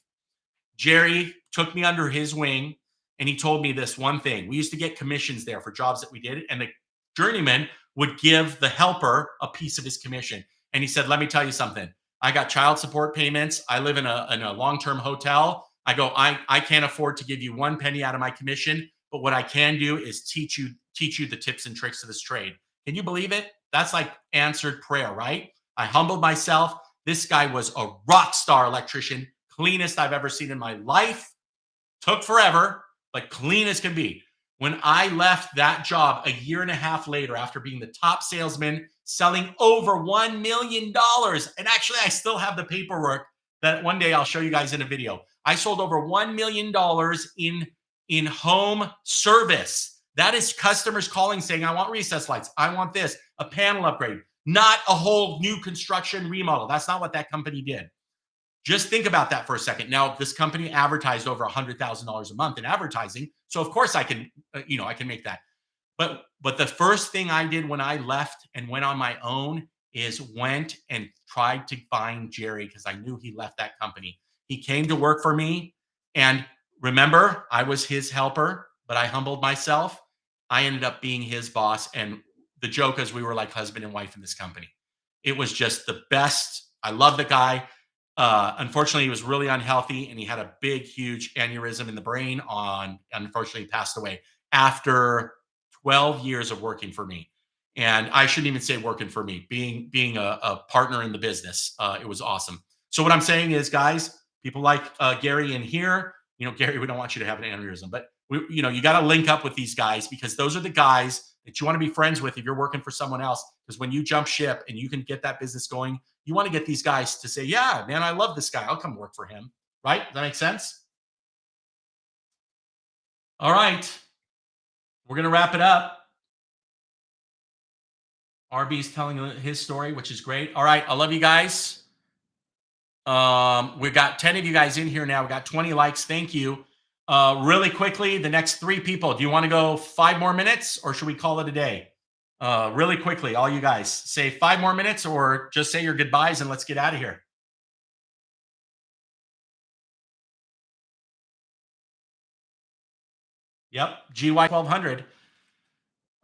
Jerry took me under his wing, and he told me this one thing. We used to get commissions there for jobs that we did, and the journeyman would give the helper a piece of his commission. And he said, let me tell you something. I got child support payments. I live in a long-term hotel. I go, I can't afford to give you 1 penny out of my commission, but what I can do is teach you the tips and tricks of this trade. Can you believe it? That's like answered prayer, right? I humbled myself. This guy was a rock star electrician, cleanest I've ever seen in my life. Took forever, but clean as can be. When I left that job a year and a half later, after being the top salesman, selling over $1 million, and actually I still have the paperwork that one day I'll show you guys in a video. I sold over $1 million in home service. That is customers calling saying, I want recessed lights. I want this, a panel upgrade, not a whole new construction remodel. That's not what that company did. Just think about that for a second. Now, this company advertised over $100,000 a month in advertising. So of course I can, I can make that. But the first thing I did when I left and went on my own is went and tried to find Jerry because I knew he left that company. He came to work for me. And remember, I was his helper, but I humbled myself. I ended up being his boss. And the joke is we were like husband and wife in this company. It was just the best. I love the guy. Unfortunately, he was really unhealthy and he had a big, huge aneurysm in the brain. Unfortunately, he passed away after 12 years of working for me. And I shouldn't even say working for me, being a partner in the business. It was awesome. So what I'm saying is, guys, people like Gary in here, Gary, we don't want you to have an aneurysm, but you got to link up with these guys because those are the guys that you want to be friends with if you're working for someone else. Because when you jump ship and you can get that business going, you want to get these guys to say, yeah, man, I love this guy. I'll come work for him. Right? Does that make sense? All right. We're going to wrap it up. RB's telling his story, which is great. All right. I love you guys. We've got 10 of you guys in here now. We got 20 likes. Thank you. Really quickly, the next 3 people. Do you want to go 5 more minutes or should we call it a day? Really quickly, all you guys say 5 more minutes or just say your goodbyes and let's get out of here. Yep. GY 1200.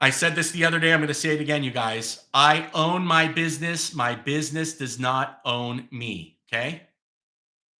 I said this the other day. I'm going to say it again, you guys. I own my business. My business does not own me. Okay.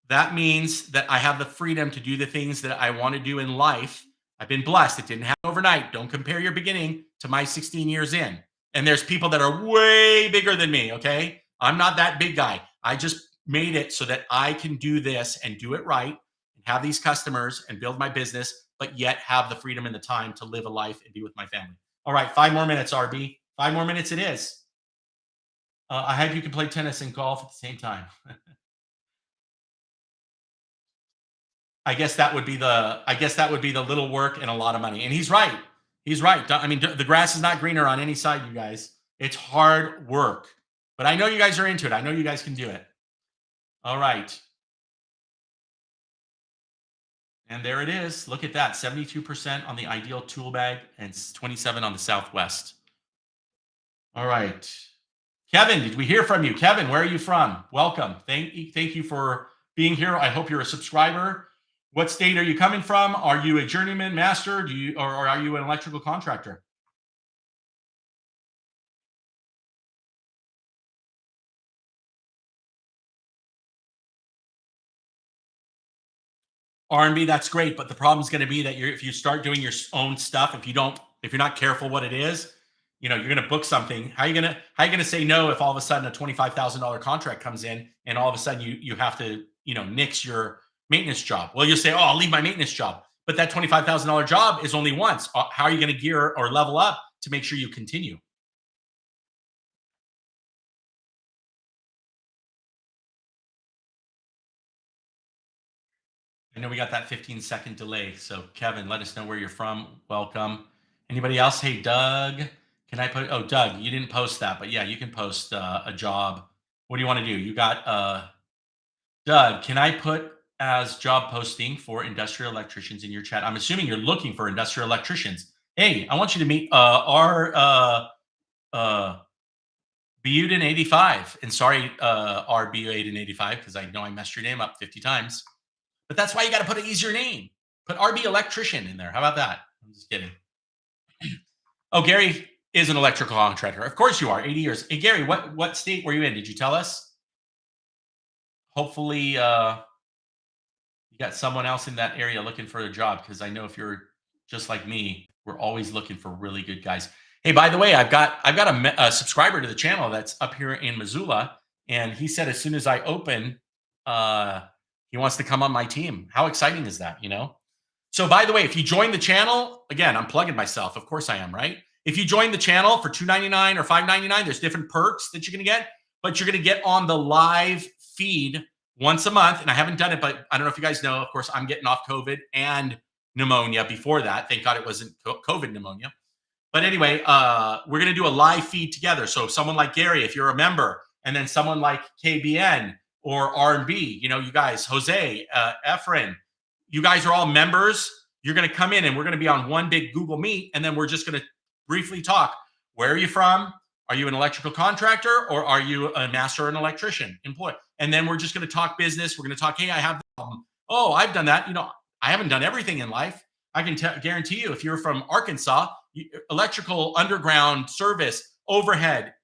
That means that I have the freedom to do the things that I want to do in life. I've been blessed. It didn't happen overnight. Don't compare your beginning to my 16 years in. And there's people that are way bigger than me. Okay. I'm not that big guy. I just made it so that I can do this and do it right and have these customers and build my business, but yet have the freedom and the time to live a life and be with my family. All right. 5 more minutes, RB. 5 more minutes it is. I hope you can play tennis and golf at the same time. I guess that would be the little work and a lot of money. And he's right. He's right. I mean, the grass is not greener on any side, you guys. It's hard work. But I know you guys are into it. I know you guys can do it. All right. And there it is. Look at that. 72% on the ideal tool bag and 27 on the Southwest. All right. Kevin, did we hear from you? Kevin, where are you from? Welcome. Thank you for being here. I hope you're a subscriber. What state are you coming from? Are you a journeyman master? Or are you an electrical contractor? R&B, that's great, but the problem is going to be that if you start doing your own stuff, if you're not careful what it is, you're going to book something. How are you going to say no if all of a sudden a $25,000 contract comes in and all of a sudden you have to nix your maintenance job? Well, you'll say, oh, I'll leave my maintenance job, but that $25,000 job is only once. How are you going to gear or level up to make sure you continue? I know we got that 15-second delay. So Kevin, let us know where you're from. Welcome. Anybody else? Hey, Doug, can I put, Doug, you didn't post that, but yeah, you can post a job. What do you want to do? You got, Doug, can I put as job posting for industrial electricians in your chat? I'm assuming you're looking for industrial electricians. Hey, I want you to meet our Buden 85. And sorry, our Buden 85, because I know I messed your name up 50 times. But that's why you got to put an easier name. Put RB Electrician in there. How about that? I'm just kidding. Oh, Gary is an electrical contractor. Of course you are. 80 years. Hey, Gary, what state were you in? Did you tell us? Hopefully, you got someone else in that area looking for a job, because I know if you're just like me, we're always looking for really good guys. Hey, by the way, I've got a subscriber to the channel that's up here in Missoula, and he said as soon as I open, he wants to come on my team. How exciting is that, So by the way, if you join the channel, again, I'm plugging myself. Of course I am, right? If you join the channel for $2.99 or $5.99, there's different perks that you're going to get, but you're going to get on the live feed once a month. And I haven't done it, but I don't know if you guys know, of course, I'm getting off COVID and pneumonia before that. Thank God it wasn't COVID pneumonia. But anyway, we're going to do a live feed together. So someone like Gary, if you're a member, and then someone like KBN or R&B, you know, you guys, Jose, Efren, you guys are all members. You're going to come in and we're going to be on one big Google Meet. And then we're just going to briefly talk. Where are you from? Are you an electrical contractor or are you a master or an electrician employee? And then we're just going to talk business. We're going to talk, hey, I have, oh, I've done that. You know, I haven't done everything in life. I can guarantee you, if you're from Arkansas, electrical underground service, overhead,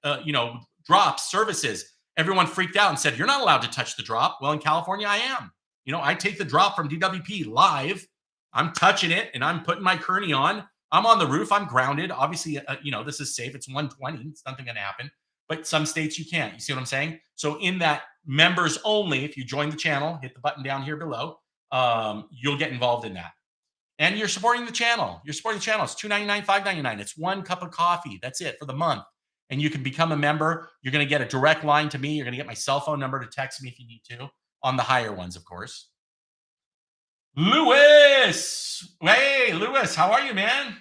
drops, services, everyone freaked out and said, you're not allowed to touch the drop. Well, in California, I am. You know, I take the drop from DWP live. I'm touching it and I'm putting my Kearney on. I'm on the roof. I'm grounded. Obviously, this is safe. It's 120. It's nothing going to happen. But some states you can't. You see what I'm saying? So in that members only, if you join the channel, hit the button down here below, you'll get involved in that. And you're supporting the channel. You're supporting the channel. It's $2.99, $5.99. It's one cup of coffee. That's it for the month. And you can become a member. You're going to get a direct line to me. You're going to get my cell phone number to text me if you need to, on the higher ones, of course. Lewis. Hey, Lewis, how are you, man?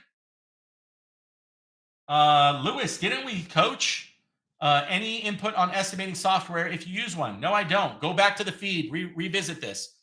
Lewis, didn't we coach any input on estimating software if you use one? No, I don't. Go back to the feed, revisit this.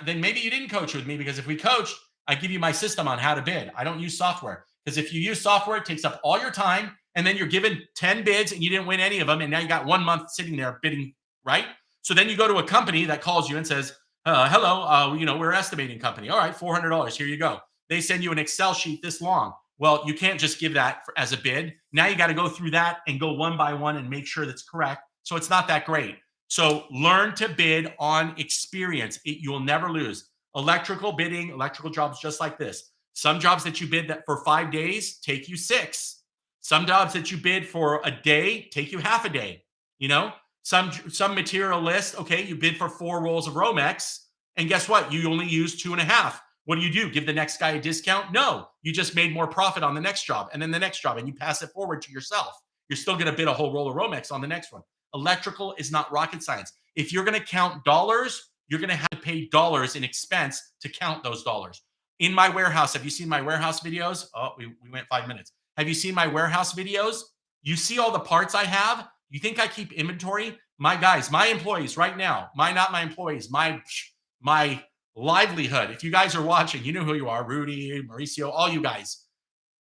Then maybe you didn't coach with me, because if we coached, I give you my system on how to bid. I don't use software, because if you use software, it takes up all your time, and then you're given 10 bids and you didn't win any of them, and now you got 1 month sitting there bidding, right? So then you go to a company that calls you and says, hello, we're an estimating company. All right, $400, here you go. They send you an Excel sheet this long. Well, you can't just give that as a bid. Now you got to go through that and go one by one and make sure that's correct. So it's not that great. So learn to bid on experience. You'll never lose. Electrical bidding, electrical jobs just like this. Some jobs that you bid that for 5 days take you 6. Some jobs that you bid for a day take you half a day. You know, some material list. Okay, you bid for 4 rolls of Romex, and guess what? You only use 2.5. What do? Give the next guy a discount? No, you just made more profit on the next job and then the next job, and you pass it forward to yourself. You're still going to bid a whole roll of Romex on the next one. Electrical is not rocket science. If you're going to count dollars, you're going to have to pay dollars in expense to count those dollars. In my warehouse, have you seen my warehouse videos? Oh, we went 5 minutes. Have you seen my warehouse videos? You see all the parts I have? You think I keep inventory? My guys, my employees right now, not my employees, my livelihood. If you guys are watching, you know who you are. Rudy, Mauricio, all you guys,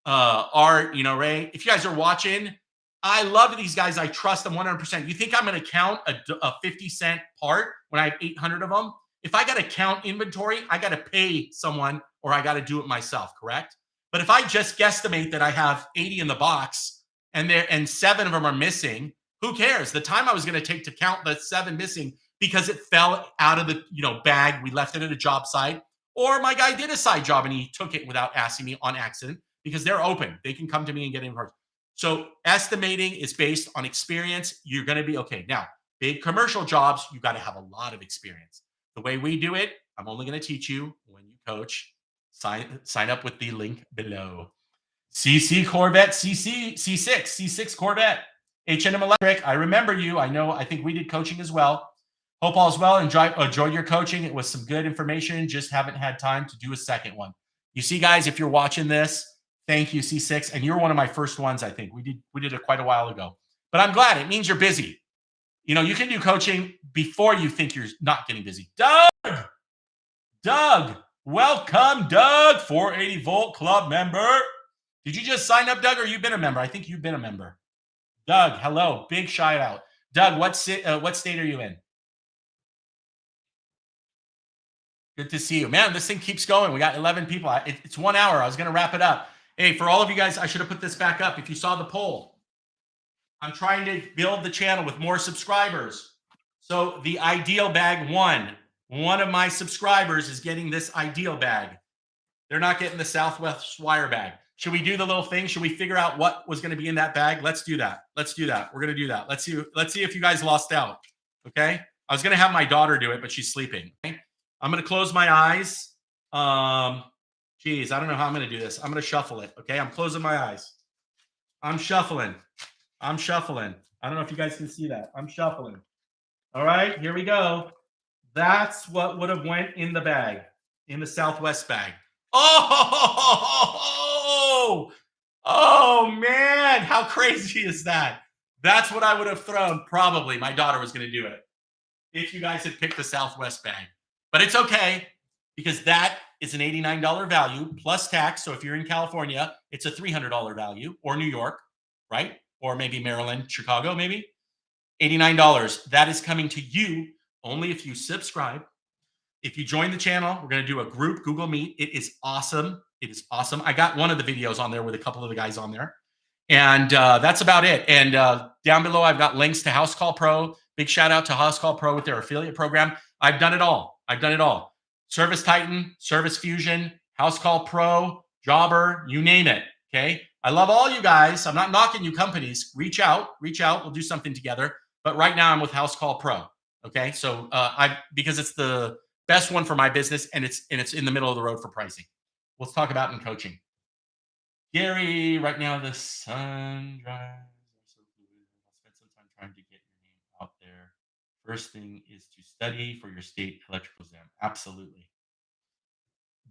Art, Ray. If you guys are watching, I love these guys. I trust them 100%. You think I'm going to count a 50-cent part when I have 800 of them? If I got to count inventory, I got to pay someone, or I got to do it myself, correct? But if I just guesstimate that I have 80 in the box and 7 of them are missing, who cares? The time I was going to take to count the 7 missing because it fell out of the bag, we left it at a job site, or my guy did a side job and he took it without asking me on accident, because they're open. They can come to me and get inventory. So estimating is based on experience. You're going to be okay. Now, big commercial jobs, you got to have a lot of experience. The way we do it, I'm only going to teach you when you coach. Sign up with the link below. CC Corvette, C6 Corvette, H&M Electric. I remember you. I think we did coaching as well. Hope all is well. Enjoyed your coaching. It was some good information. Just haven't had time to do a second one. You see, guys, if you're watching this, thank you, C6. And you're one of my first ones, I think. We did it quite a while ago. But I'm glad. It means you're busy. You can do coaching before you think you're not getting busy. Doug, welcome, Doug, 480 Volt Club member. Did you just sign up, Doug, or you've been a member? I think you've been a member. Doug, hello. Big shout out. Doug, what state are you in? Good to see you. Man, this thing keeps going. We got 11 people. It's 1 hour. I was going to wrap it up. Hey, for all of you guys, I should have put this back up. If you saw the poll, I'm trying to build the channel with more subscribers. So the ideal bag won. One of my subscribers is getting this ideal bag. They're not getting the Southwest Wire bag. Should we do the little thing? Should we figure out what was going to be in that bag? Let's do that. Let's do that. We're going to do that. Let's see if you guys lost out. Okay. I was going to have my daughter do it, but she's sleeping. Okay? I'm going to close my eyes. Geez, I don't know how I'm going to do this. I'm going to shuffle it. Okay. I'm closing my eyes. I'm shuffling. I don't know if you guys can see that. I'm shuffling. All right, here we go. That's what would have went in the bag, in the Southwest bag. Oh man, how crazy is that? That's what I would have thrown. Probably my daughter was going to do it if you guys had picked the Southwest bag. But it's okay because that is an $89 value plus tax. So if you're in California, it's a $300 value, or New York, right? Or maybe Maryland, Chicago, maybe $89. That is coming to you only if you subscribe. If you join the channel, we're going to do a group Google Meet. It is awesome. It is awesome. I got one of the videos on there with a couple of the guys on there. And that's about it. And down below, I've got links to House Call Pro. Big shout out to House Call Pro with their affiliate program. I've done it all. I've done it all. Service Titan, Service Fusion, House Call Pro, Jobber, you name it. Okay. I love all you guys. I'm not knocking you companies. Reach out. We'll do something together. But right now I'm with House Call Pro. Okay. So because it's the best one for my business, and it's in the middle of the road for pricing. Let's talk about in coaching. Gary, right now the sun drives. So I'll spend some time trying to get your name out there. First thing is to study for your state electrical exam. Absolutely.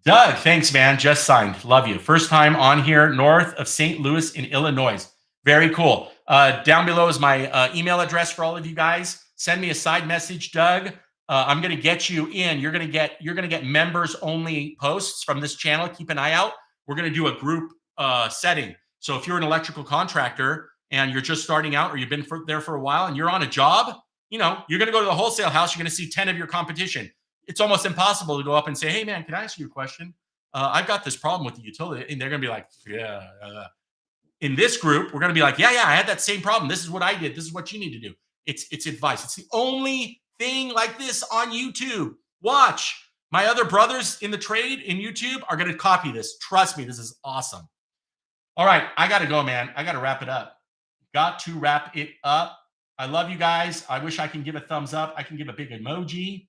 Doug, thanks, man. Just signed. Love you. First time on here, north of St. Louis in Illinois. Very cool. Down below is my email address for all of you guys. Send me a side message, Doug. I'm going to get you in. You're going to get members only posts from this channel. Keep an eye out. We're going to do a group setting. So if you're an electrical contractor and you're just starting out, or you've been there for a while and you're on a job, you're going to go to the wholesale house. You're going to see 10 of your competition. It's almost impossible to go up and say, hey man, can I ask you a question? I've got this problem with the utility. And they're going to be like, yeah. In this group, we're going to be like, yeah, I had that same problem. This is what I did. This is what you need to do. It's advice. It's the only thing like this on YouTube. Watch. My other brothers in the trade in YouTube are going to copy this. Trust me, this is awesome. All right, I got to go, man. I got to wrap it up. Got to wrap it up. I love you guys. I wish I can give a thumbs up. I can give a big emoji.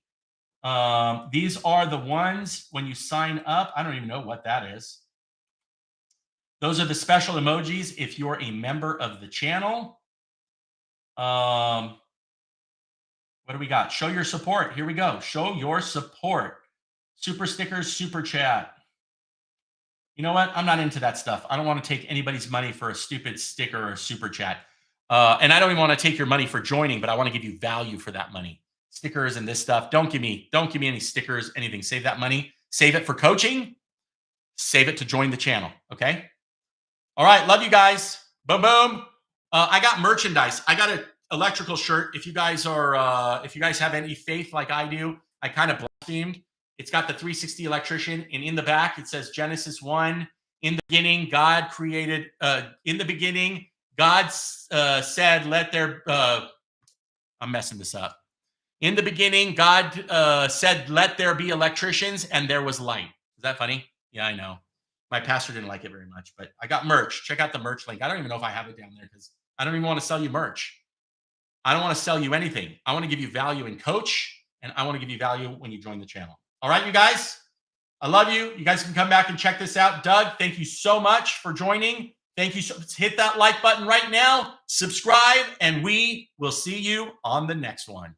These are the ones when you sign up. I don't even know what that is. Those are the special emojis if you're a member of the channel. What do we got? Show your support. Here we go. Show your support. Super stickers, super chat. You know what? I'm not into that stuff. I don't want to take anybody's money for a stupid sticker or a super chat. And I don't even want to take your money for joining, but I want to give you value for that money. Stickers and this stuff. Don't give me any stickers, anything. Save that money. Save it for coaching. Save it to join the channel. Okay. All right. Love you guys. Boom, boom. I got merchandise. I got an electrical shirt. If you guys have any faith like I do, I kind of blasphemed. It's got the 360 electrician, and in the back it says Genesis 1. In the beginning, God created. In the beginning, God said, "Let there." I'm messing this up. In the beginning, God said, "Let there be electricians," and there was light. Is that funny? Yeah, I know. My pastor didn't like it very much, but I got merch. Check out the merch link. I don't even know if I have it down there because I don't even want to sell you merch. I don't want to sell you anything. I want to give you value in coach, and I want to give you value when you join the channel. All right, you guys, I love you. You guys can come back and check this out. Doug, thank you so much for joining. Thank you. Hit that like button right now, subscribe, and we will see you on the next one.